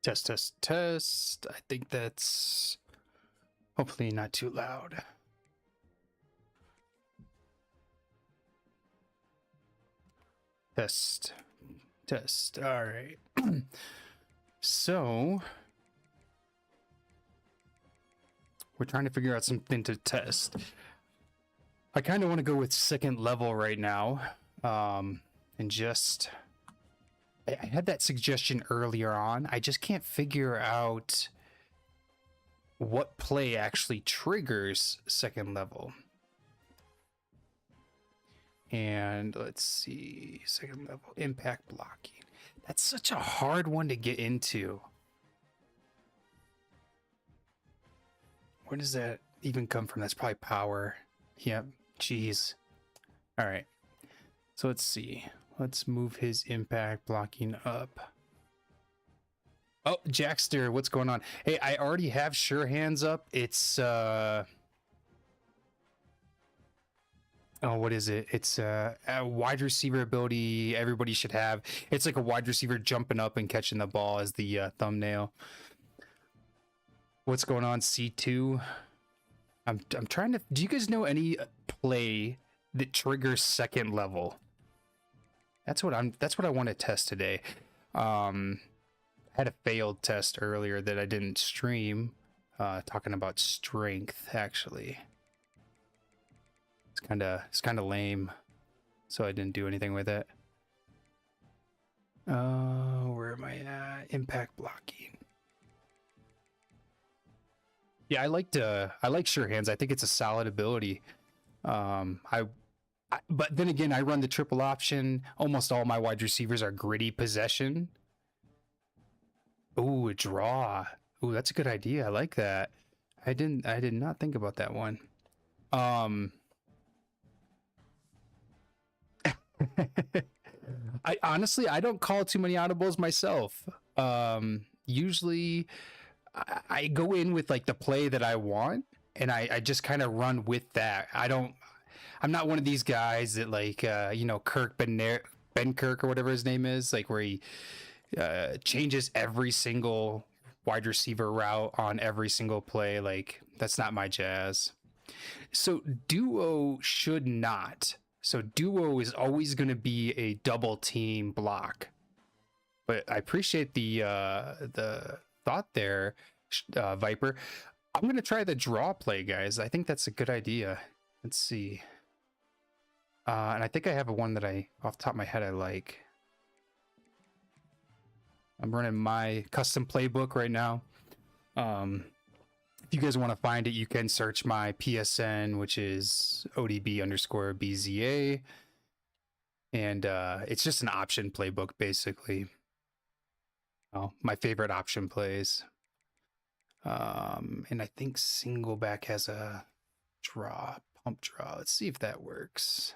Test, test, test. I think that's hopefully not too loud. Test, test. All right. So we're trying to figure out something to test. I kind of want to go with second level right now. And just I had that suggestion earlier on. I just can't figure out what play actually triggers second level. And let's see, second level impact blocking. That's such a hard one to get into. Where does that even come from? That's probably power. Yep, jeez. All right, so let's see. Let's move his impact blocking up. Oh, Jackster, what's going on? Hey, I already have Sure Hands up. It's oh, what is it? It's a wide receiver ability everybody should have. It's like a wide receiver jumping up and catching the ball as the thumbnail. What's going on, C2? I'm trying to. Do you guys know any play that triggers second level? That's what I want to test today. I had a failed test earlier that I didn't stream. Talking about strength, actually. It's kind of lame, so I didn't do anything with it. Where am I at? Impact blocking. Yeah, I like Sure Hands. I think it's a solid ability. But then again, I run the triple option. Almost all my wide receivers are gritty possession. Ooh, a draw. Ooh, that's a good idea. I like that. I did not think about that one. I honestly I don't call too many audibles myself. Usually I go in with like the play that I want and I just kind of run with that. I'm not one of these guys that like Kirk Ben Kirk or whatever his name is, like where he changes every single wide receiver route on every single play. Like that's not my jazz. So duo should not. So duo is always going to be a double team block. But I appreciate the thought there, Viper. I'm going to try the draw play, guys. I think that's a good idea. Let's see. And I think I have a one that off the top of my head, I like. I'm running my custom playbook right now. If you guys want to find it, you can search my PSN, which is ODB_BZA. And it's just an option playbook, basically. Oh, my favorite option plays. And I think single back has a pump draw. Let's see if that works.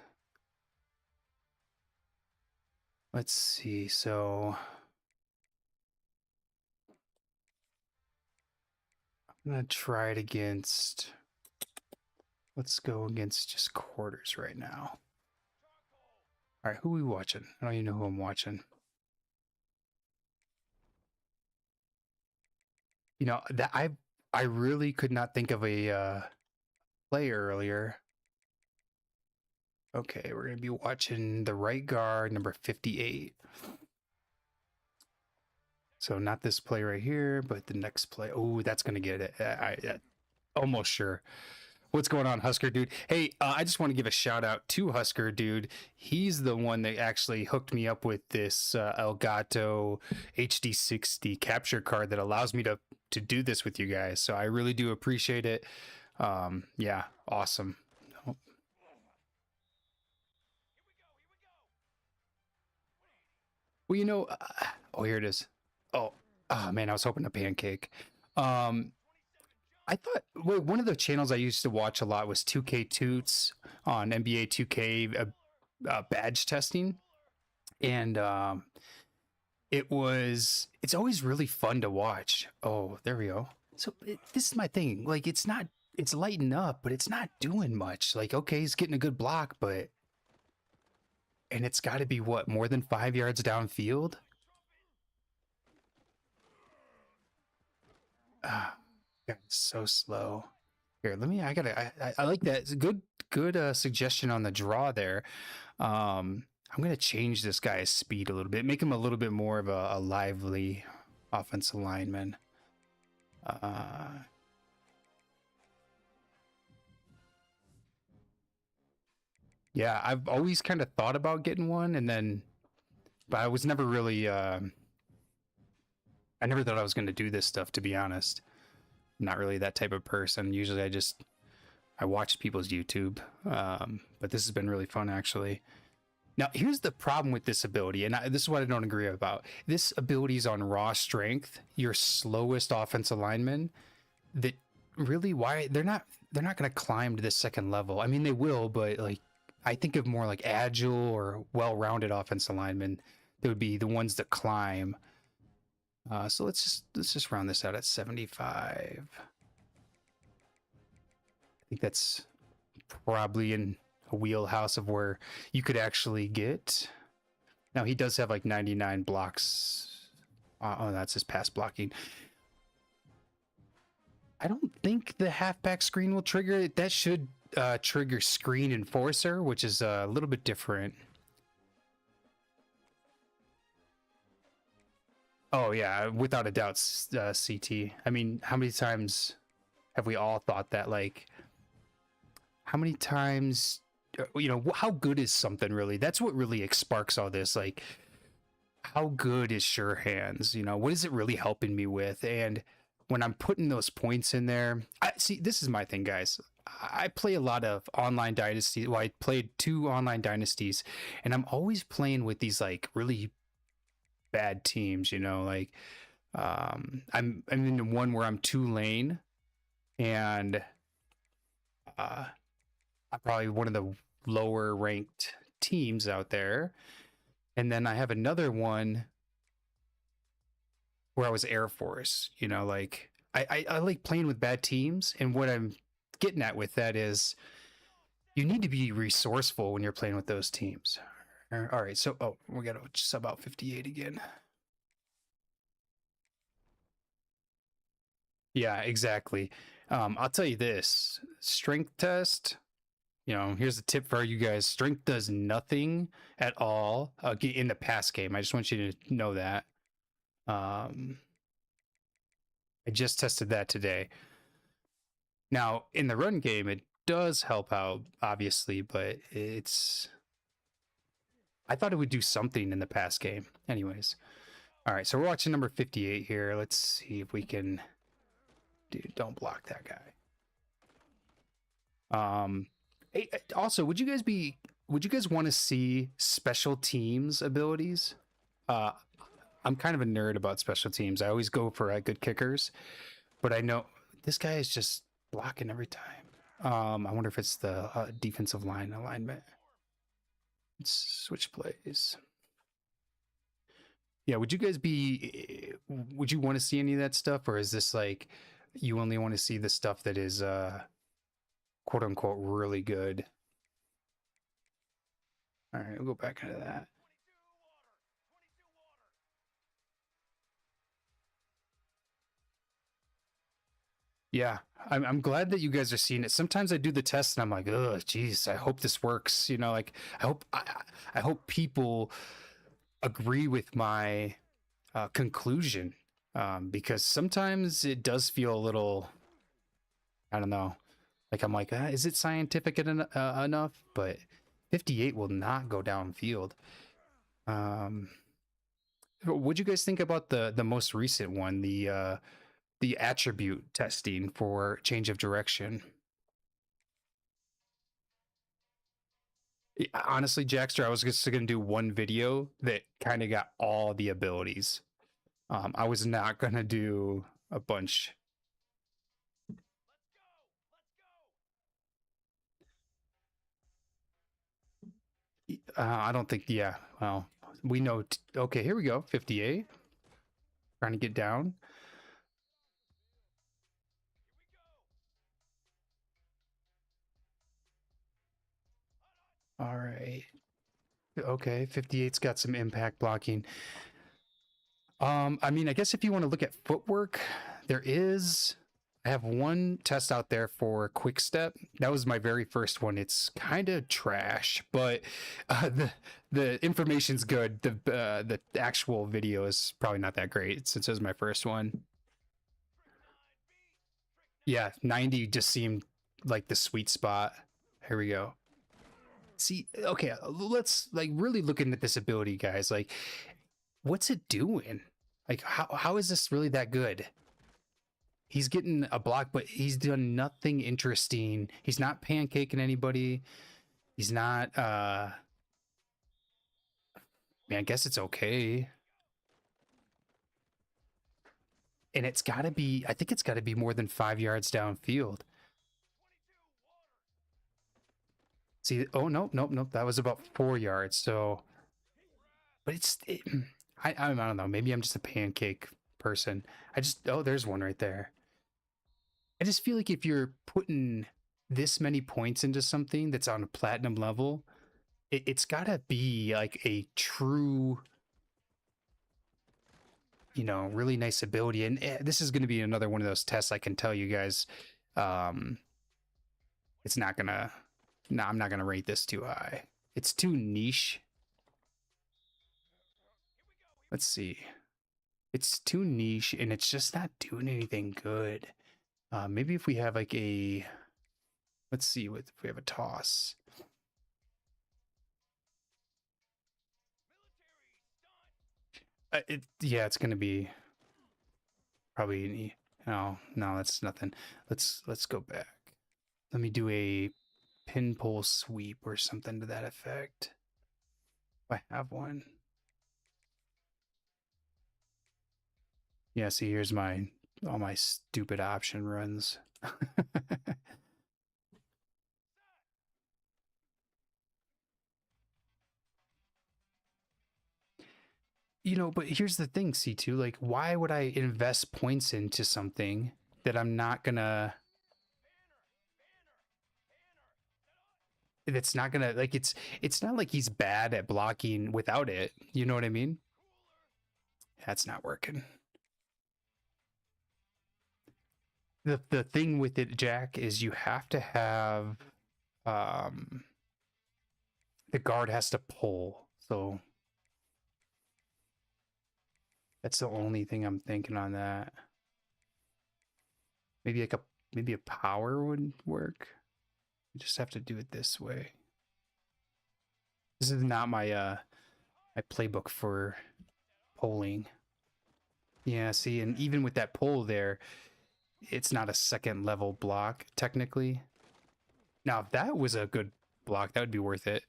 Let's see. So I'm going to try it against. Let's go against just quarters right now. All right, who are we watching? I don't even know who I'm watching. You know, that I really could not think of a play earlier. Okay, we're going to be watching the right guard, number 58. So not this play right here, but the next play. Oh, that's going to get it. I almost sure. What's going on, Husker Dude? Hey, I just want to give a shout out to Husker Dude. He's the one that actually hooked me up with this Elgato HD60 capture card that allows me to do this with you guys. So I really do appreciate it. Yeah, awesome. Well, you know, oh, here it is. Oh, man, I was hoping a pancake. I thought one of the channels I used to watch a lot was 2K Toots on NBA 2K badge testing, and it's always really fun to watch. Oh, there we go. So this is my thing. Like it's lighting up, but it's not doing much. Like okay, he's getting a good block, but and it's got to be what more than 5 yards downfield. Ah, God, it's so slow. Here, let me. I like that. It's a good suggestion on the draw there. I'm gonna change this guy's speed a little bit, make him a little bit more of a lively offensive lineman. Uh, yeah, I've always kind of thought about getting one, but I was never really. I never thought I was gonna do this stuff, to be honest. I'm not really that type of person. Usually, I watch people's YouTube, but this has been really fun actually. Now, here's the problem with this ability, and this is what I don't agree about. This ability is on raw strength, your slowest offensive lineman. That really, why they're not going to climb to this second level. I mean, they will, but like I think of more like agile or well-rounded offensive linemen. They would be the ones that climb. So let's just round this out at 75. I think that's probably in a wheelhouse of where you could actually get. Now he does have like 99 blocks. Oh, that's his pass blocking. I don't think the halfback screen will trigger it. That should trigger screen enforcer, which is a little bit different. Oh yeah, without a doubt, CT. I mean, how many times have we all thought that? Like, how many times, how good is something really? That's what really sparks all this. Like, how good is Sure Hands? What is it really helping me with? And when I'm putting those points in there, I see. This is my thing, guys. I play a lot of online dynasties. Well, I played 2 online dynasties, and I'm always playing with these like really bad teams. Like I'm in one where I'm Tulane, and I'm probably one of the lower ranked teams out there. And then I have another one where I was Air Force. Like I like playing with bad teams, and what I'm getting at with that is you need to be resourceful when you're playing with those teams. All right, so we got to sub out 58 again. Yeah, exactly. I'll tell you this: strength test. Here's a tip for you guys: strength does nothing at all in the pass game. I just want you to know that. Um, I just tested that today. Now, in the run game, it does help out, obviously, but I thought it would do something in the pass game. Anyways. All right, so we're watching number 58 here. Let's see if we can... Dude, don't block that guy. Also, would you guys want to see special teams abilities? I'm kind of a nerd about special teams. I always go for good kickers, but I know this guy is just blocking every time. I wonder if it's the defensive line alignment. Let's switch plays. Yeah, would you want to see any of that stuff, or is this like you only want to see the stuff that is quote unquote really good? All right, we'll go back into that. Yeah, I'm glad that you guys are seeing it. Sometimes I do the test and I'm like, oh, geez, I hope this works. Like I hope people agree with my conclusion, because sometimes it does feel a little, I don't know, like I'm like, is it scientific enough? But 58 will not go downfield. What'd you guys think about the most recent one, the attribute testing for change of direction? Honestly, Jackster, I was just gonna do one video that kind of got all the abilities. I was not gonna do a bunch. I don't think. Yeah. Well, we know. Okay, here we go. 58. Trying to get down. All right. Okay, 58's got some impact blocking. I mean, I guess if you want to look at footwork, there is. I have one test out there for Quick Step. That was my very first one. It's kind of trash, but the information's good. The actual video is probably not that great since it was my first one. Yeah, 90 just seemed like the sweet spot. Here we go. See, okay, let's like really looking at this ability, guys. Like, what's it doing? Like, how is this really that good? He's getting a block, but he's done nothing interesting. He's not pancaking anybody. He's not man, I guess it's okay. And it's gotta be, I think it's gotta be more than 5 yards downfield. See, oh no, nope, nope. That was about 4 yards. So, but I don't know. Maybe I'm just a pancake person. Oh, there's one right there. I just feel like if you're putting this many points into something that's on a platinum level, it's gotta be like a true, you know, really nice ability. And this is gonna be another one of those tests. I can tell you guys, it's not gonna. No, I'm not gonna rate this too high. It's too niche. Let's see. It's too niche, and it's just not doing anything good. Maybe if we have like a, let's see what if we have a toss. Yeah, it's gonna be probably no, that's nothing. Let's go back. Let me do a pin pull sweep or something to that effect. If I have one. Yeah, see, here's all my stupid option runs. You know, but here's the thing, C2, like, why would I invest points into something that I'm not gonna, that's not gonna, like, it's not like he's bad at blocking without it. You know what I mean? That's not working. The thing with it, Jack, is you have to have, um, the guard has to pull. So that's the only thing I'm thinking on that. Maybe like maybe a power would work. You just have to do it this way. This is not my my playbook for polling. Yeah, see, and even with that pull there, it's not a second level block technically. Now, if that was a good block, that would be worth it.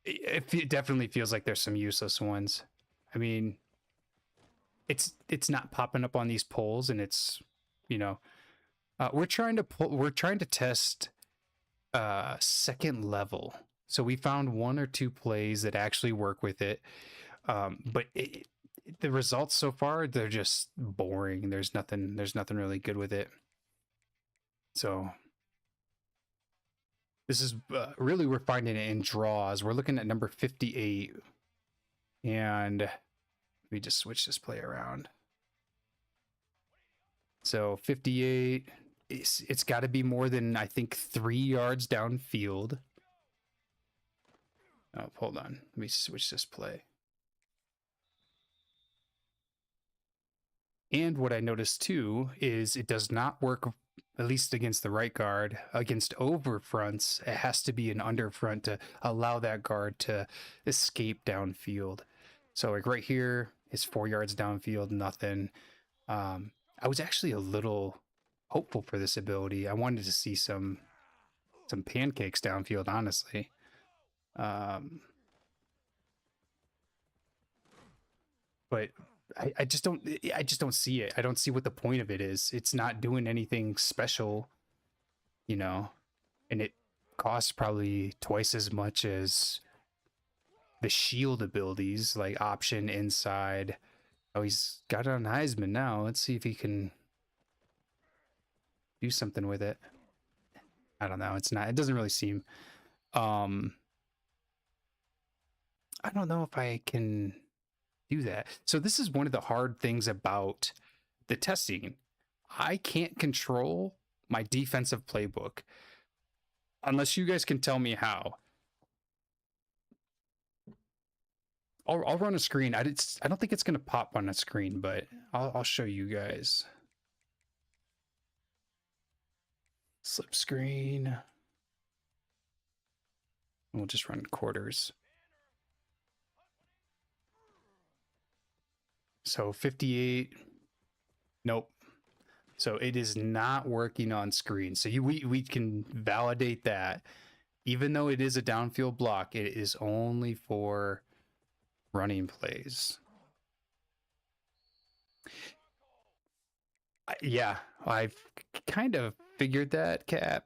It definitely feels like there's some useless ones. I mean, it's not popping up on these polls, and it's, you know, we're trying to test second level. So we found one or two plays that actually work with it, but the results so far, they're just boring. There's nothing really good with it. So this is really, we're finding it in draws. We're looking at number 58, and let me just switch this play around. So 58, it's got to be more than, I think, 3 yards downfield. Oh, hold on. Let me switch this play. And what I noticed too is it does not work, at least against the right guard. Against over fronts, it has to be an under front to allow that guard to escape downfield. So like right here is 4 yards downfield, nothing. I was actually a little hopeful for this ability. I wanted to see some pancakes downfield, honestly. But I just don't see it. I don't see what the point of it is. It's not doing anything special, you know, and it costs probably twice as much as the shield abilities, like option inside. Oh, he's got it on Heisman now. Let's see if he can do something with it. I don't know. It doesn't really seem, I don't know if I can do that. So this is one of the hard things about the testing. I can't control my defensive playbook unless you guys can tell me how. I'll run a screen. I don't think it's gonna pop on a screen, but I'll show you guys. Slip screen. We'll just run quarters. So 58. Nope. So it is not working on screen. So we can validate that. Even though it is a downfield block, it is only for running plays. Yeah, I've kind of figured that, Cap.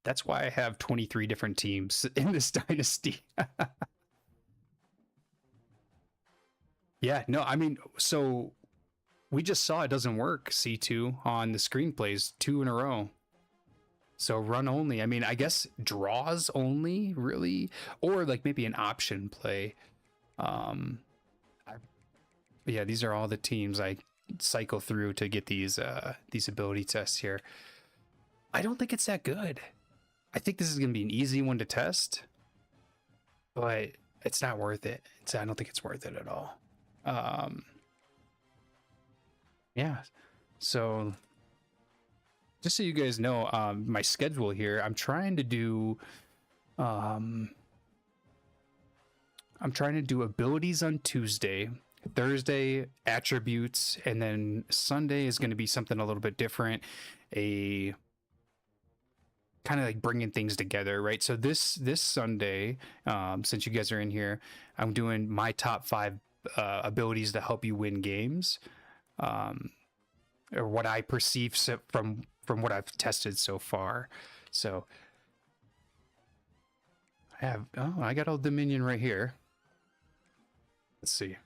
That's why I have 23 different teams in this dynasty. Yeah, no, I mean, so we just saw it doesn't work, C2 on the screenplays 2 in a row. So run only. I mean, I guess draws only, really, or like maybe an option play. Yeah, these are all the teams I cycle through to get these ability tests here. I don't think it's that good. I think this is gonna be an easy one to test, but it's not worth it. I don't think it's worth it at all. Yeah. So just so you guys know, my schedule here, I'm trying to do abilities on Tuesday, Thursday attributes, and then Sunday is going to be something a little bit different, a kind of like bringing things together, right? So this Sunday, since you guys are in here, I'm doing my top 5 abilities to help you win games, or what I perceive from what I've tested so far. So I got Old Dominion right here. Let's see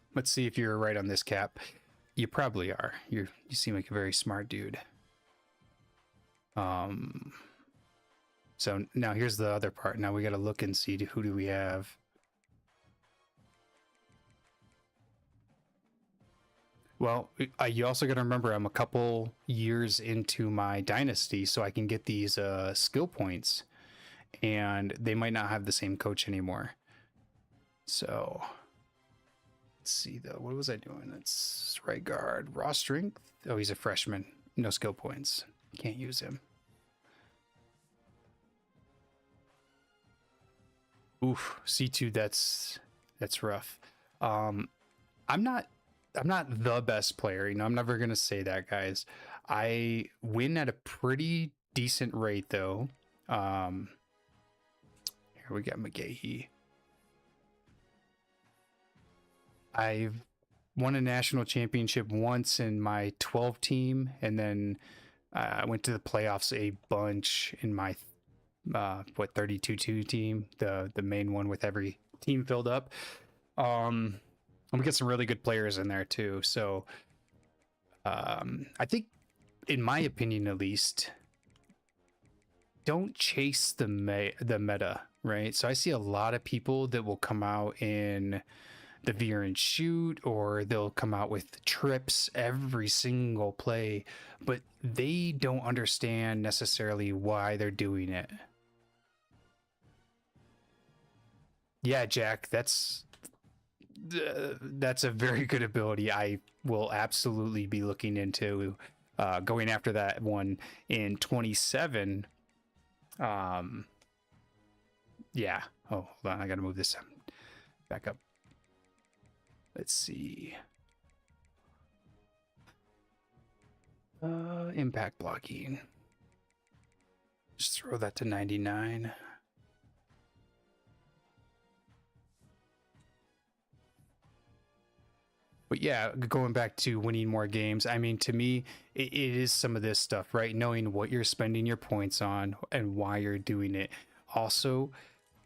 if you're right on this, Cap. You probably are. You seem like a very smart dude. So now here's the other part. Now we got to look and see who do we have. Well, you also got to remember I'm a couple years into my dynasty, so I can get these skill points, and they might not have the same coach anymore. So let's see though. What was I doing? That's right guard, raw strength. Oh, he's a freshman. No skill points. Can't use him. Oof, C2. That's rough. I'm not the best player. I'm never gonna say that, guys. I win at a pretty decent rate though. Here we got McGahee. I've won a national championship once in my 12 team, and then I went to the playoffs a bunch in my 32-2 team, the main one with every team filled up. I'm gonna get some really good players in there too. So I think, in my opinion at least, don't chase the meta, right? So I see a lot of people that will come out in the veer and shoot, or they'll come out with trips every single play, but they don't understand necessarily why they're doing it. Yeah, Jack, that's a very good ability. I will absolutely be looking into going after that one in 27. Yeah. Oh, hold on. I got to move this back up. Let's see. Impact blocking. Just throw that to 99. But yeah, going back to winning more games, I mean, to me, it is some of this stuff, right? Knowing what you're spending your points on and why you're doing it. Also,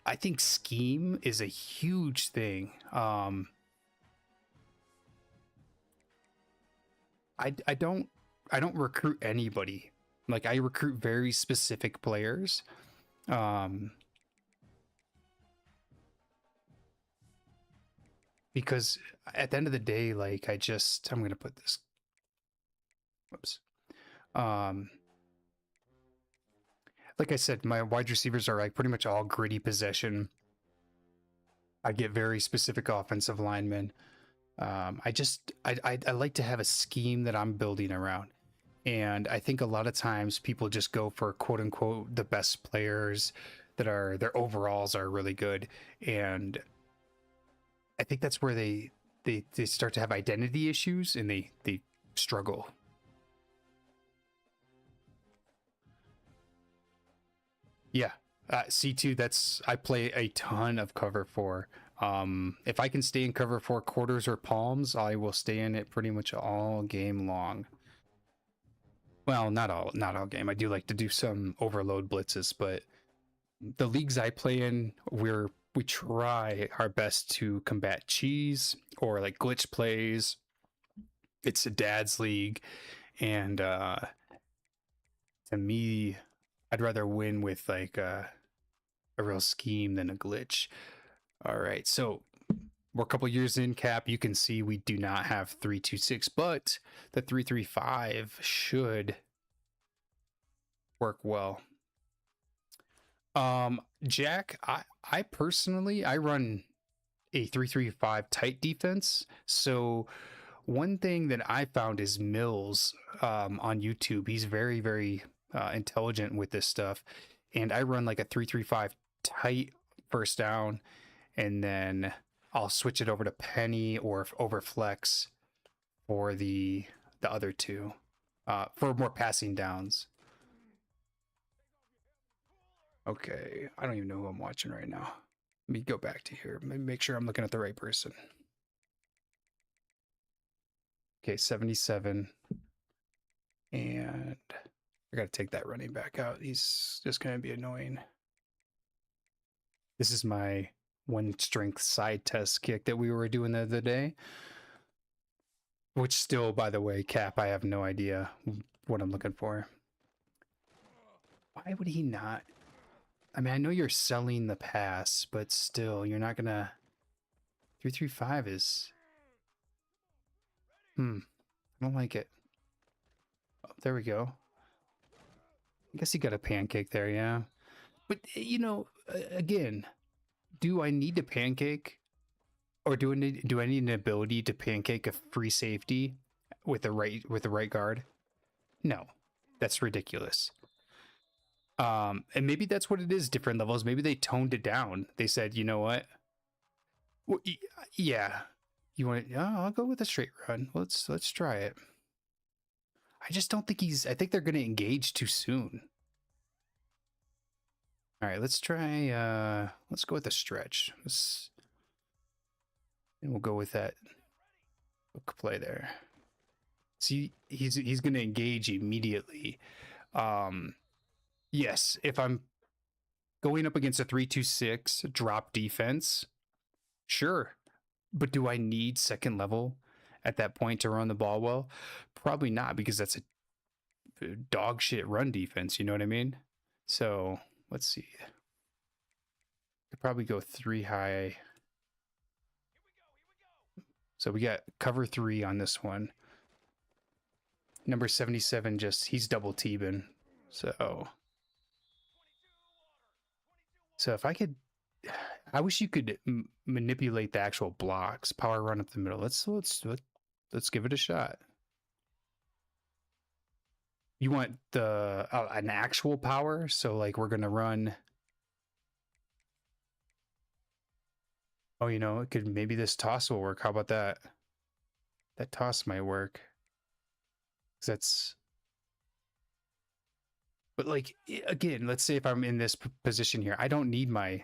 I think scheme is a huge thing. I don't recruit anybody. Like, I recruit very specific players. because at the end of the day, like I'm gonna put this. Whoops. Um, like I said, my wide receivers are like pretty much all gritty possession. I get very specific offensive linemen. I like to have a scheme that I'm building around. And I think a lot of times people just go for quote unquote the best players that are their overalls are really good. And I think that's where they start to have identity issues and they struggle. Yeah. C2, that's I play a ton of cover four. If I can stay in cover four quarters or palms, I will stay in it pretty much all game long. Well, not all game. I do like to do some overload blitzes, but the leagues I play in, we try our best to combat cheese or like glitch plays. It's a dad's league, and to me, I'd rather win with like a real scheme than a glitch. All right, so we're a couple years in, Cap. You can see we do not have 3-2-6, but the 3-3-5 should work well. Jack, I personally I run a 3-3-5 tight defense. So one thing that I found is Mills on YouTube. He's very, very intelligent with this stuff. And I run like a 3-3-5 tight first down, and then I'll switch it over to Penny or over flex for the other two for more passing downs. Okay, I don't even know who I'm watching right now. Let me go back to here. Maybe make sure I'm looking at the right person. Okay, 77. And I got to take that running back out. He's just going to be annoying. This is my one strength side test kick that we were doing the other day. Which still, by the way, Cap, I have no idea what I'm looking for. Why would he not? I mean, I know you're selling the pass, but still, you're not gonna. 3-3-5 is. I don't like it. Oh, there we go. I guess he got a pancake there, yeah. But you know, again, do I need a pancake, or do I need an ability to pancake a free safety with the right guard? No, that's ridiculous. And maybe that's what it is. Different levels. Maybe they toned it down. They said, you know what? Well, yeah, you want? Yeah, I'll go with a straight run. Let's try it. I just don't think he's. I think they're going to engage too soon. All right, let's try. Let's go with a stretch. And we'll go with that hook play there. See, he's going to engage immediately. Yes, if I'm going up against a 3-2-6 drop defense, sure. But do I need second level at that point to run the ball well? Probably not, because that's a dog shit run defense. You know what I mean? So let's see. Could probably go 3 high. So we got cover 3 on this one. Number 77, he's double teaming. So if I could, I wish you could manipulate the actual blocks. Power run up the middle. Let's give it a shot. You want the an actual power? So like we're gonna run. Oh, you know, it could maybe this toss will work. How about that? That toss might work. That's. But like again, let's say if I'm in this position here, I don't need my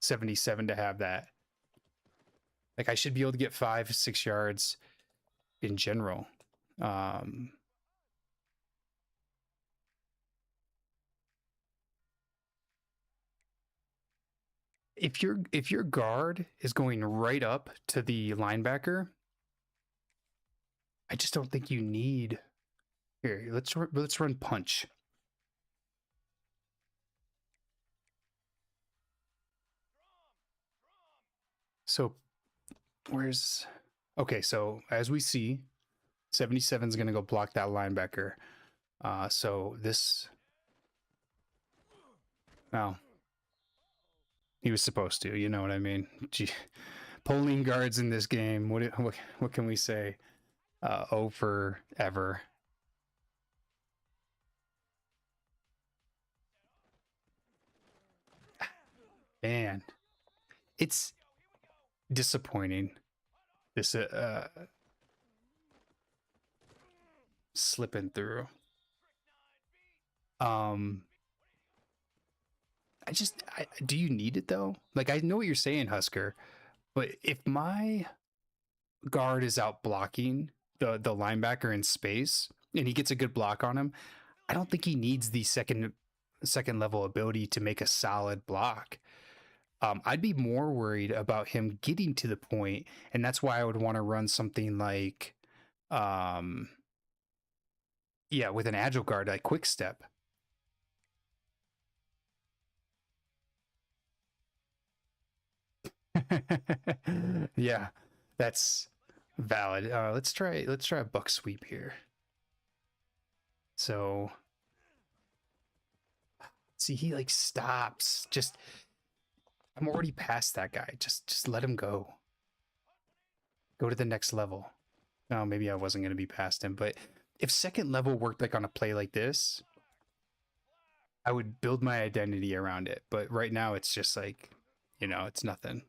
77 to have that. Like I should be able to get 5-6 yards in general. If your guard is going right up to the linebacker, I just don't think you need. Here, let's run punch. So Where's okay? So as we see, 77 is going to go block that linebacker. So this, well, he was supposed to. You know what I mean? Gee, polling guards in this game. What can we say? Oh, forever. Man, it's disappointing. This slipping through. Um, do you need it though? Like I know what you're saying, Husker, but if my guard is out blocking the linebacker in space and he gets a good block on him, I don't think he needs the second level ability to make a solid block. I'd be more worried about him getting to the point, and that's why I would want to run something like, yeah, with an agile guard like quick step. Yeah, that's valid. Let's try a buck sweep here. So see, he like stops. Just I'm already past that guy. Just let him go. Go to the next level. No, maybe I wasn't gonna be past him, but if second level worked like on a play like this, I would build my identity around it. But right now it's just like, it's nothing.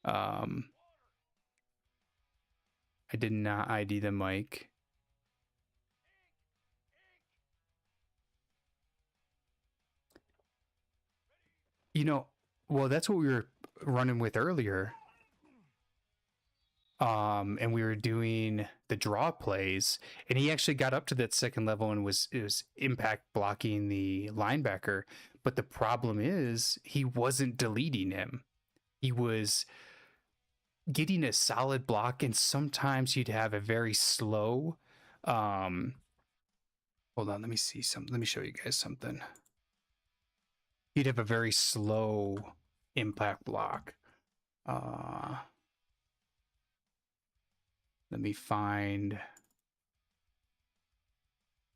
Um I did not ID the mic. Well, that's what we were running with earlier. And we were doing the draw plays, and he actually got up to that second level and was impact blocking the linebacker. But the problem is he wasn't deleting him. He was getting a solid block, and sometimes he'd have a very slow. Hold on, let me see something. Let me show you guys something. He'd have a very slow impact block. Let me find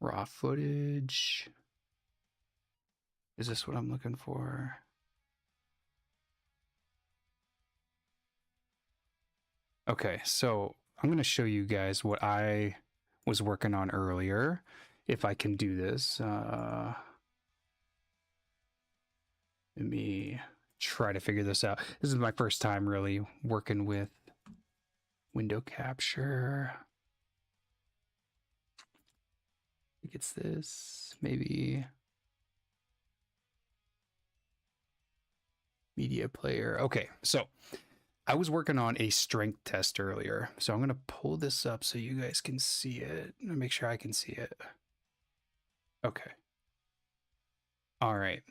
raw footage. Is this what I'm looking for? Okay, so I'm going to show you guys what I was working on earlier. If I can do this. Let me try to figure this out. This is my first time really working with window capture. I think it's this, maybe. Media player. Okay, so I was working on a strength test earlier. So I'm going to pull this up so you guys can see it. Make sure I can see it. Okay. All right.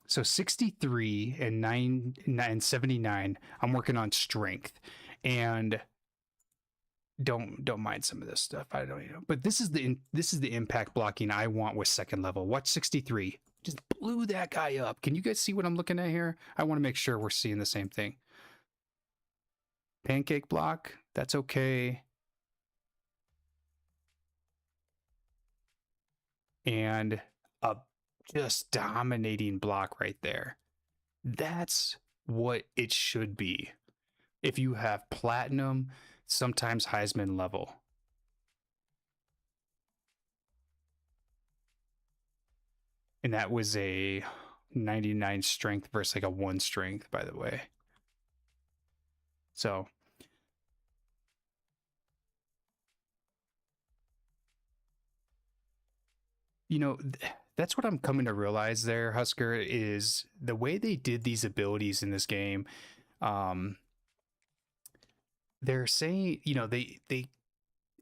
So 63 and 79, I'm working on strength. And don't mind some of this stuff. I don't know. But this is the impact blocking I want with second level. Watch 63. Just blew that guy up. Can you guys see what I'm looking at here? I want to make sure we're seeing the same thing. Pancake block, that's okay. And a just dominating block right there. That's what it should be. If you have platinum, sometimes Heisman level. And that was a 99 strength versus like a 1 strength, by the way. So that's what I'm coming to realize there, Husker, is the way they did these abilities in this game. They're saying, they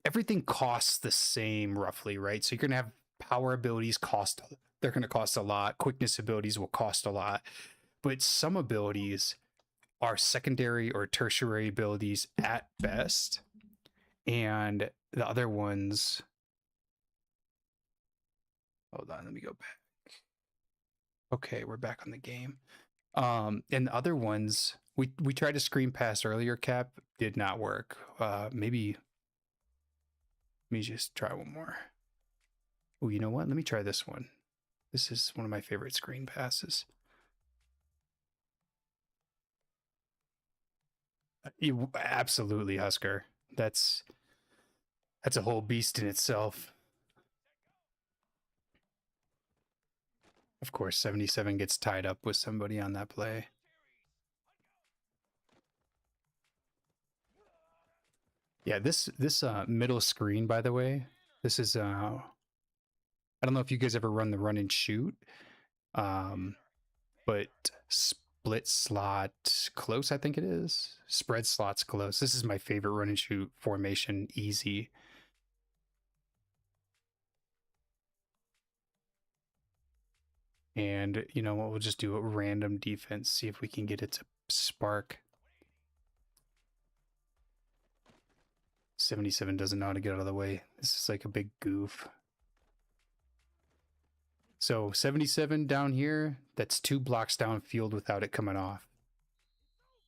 everything costs the same roughly, right? So you're gonna have power abilities they're gonna cost a lot. Quickness abilities will cost a lot, but some abilities are secondary or tertiary abilities at best, and the other ones. Hold on, let me go back. Okay, we're back on the game. And the other ones We tried to screen pass earlier, Cap. Did not work. Maybe. Let me just try one more. Oh, you know what? Let me try this one. This is one of my favorite screen passes. Absolutely, Husker. That's a whole beast in itself. Of course, 77 gets tied up with somebody on that play. Yeah, this middle screen, by the way, this is I don't know if you guys ever run the run and shoot, but split slot close, I think it is. Spread slots close. This is my favorite run and shoot formation, easy. And you know what, we'll just do a random defense, see if we can get it to spark. 77 doesn't know how to get out of the way. This is like a big goof. So 77 down here, that's 2 blocks downfield without it coming off.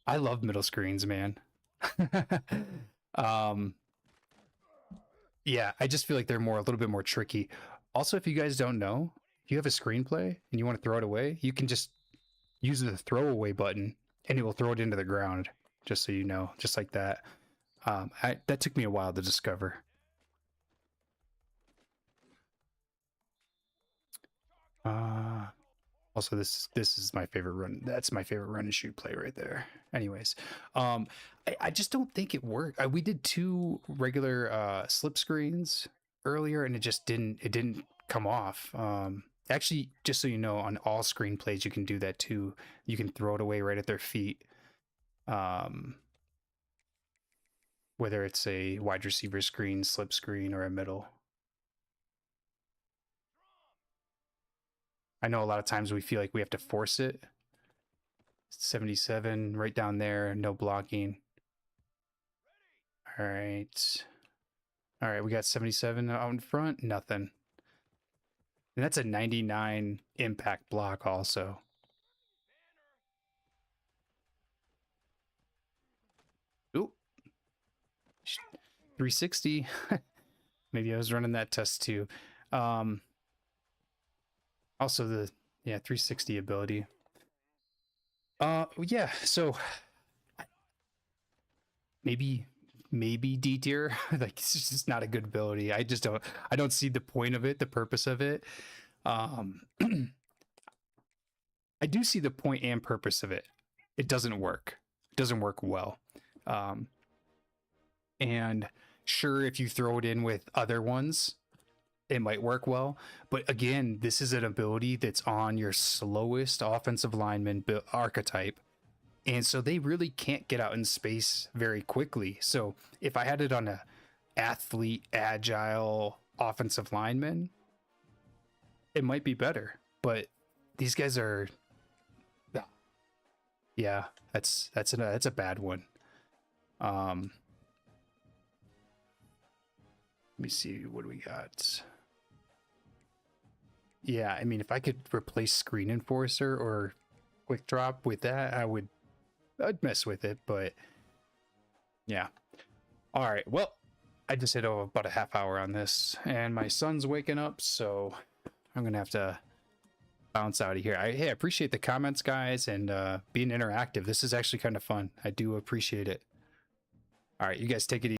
I love middle screens, man. Yeah, I just feel like they're a little bit more tricky. Also, if you guys don't know, if you have a screenplay and you want to throw it away, you can just use the throwaway button and it will throw it into the ground, just so you know, just like that. That took me a while to discover. Also, this is my favorite run. That's my favorite run and shoot play right there. Anyways, I just don't think it worked. We did 2 regular slip screens earlier, and it just didn't come off. Actually, just so you know, on all screenplays you can do that too. You can throw it away right at their feet. Whether it's a wide receiver screen, slip screen, or a middle. I know a lot of times we feel like we have to force it. 77 right down there, no blocking. All right. All right, we got 77 out in front, nothing. And that's a 99 impact block also. Ooh. 360. Maybe I was running that test too. Also the 360 ability. Yeah, so maybe D tier. Like, it's just not a good ability. I don't see the point of it, the purpose of it. I do see the point and purpose of it. It doesn't work. It doesn't work well. And sure, if you throw it in with other ones, it might work well. But again, this is an ability that's on your slowest offensive lineman archetype. And so they really can't get out in space very quickly. So if I had it on a athlete, agile offensive lineman, it might be better. But these guys are, yeah, that's a bad one. Let me see, what do we got? Yeah, I mean, if I could replace Screen Enforcer or Quick Drop with that, I'd mess with it, but yeah. All right, well, I just hit about a half hour on this, and my son's waking up, so I'm gonna have to bounce out of here. Hey, I appreciate the comments, guys, and being interactive. This is actually kind of fun. I do appreciate it. All right, you guys take it easy.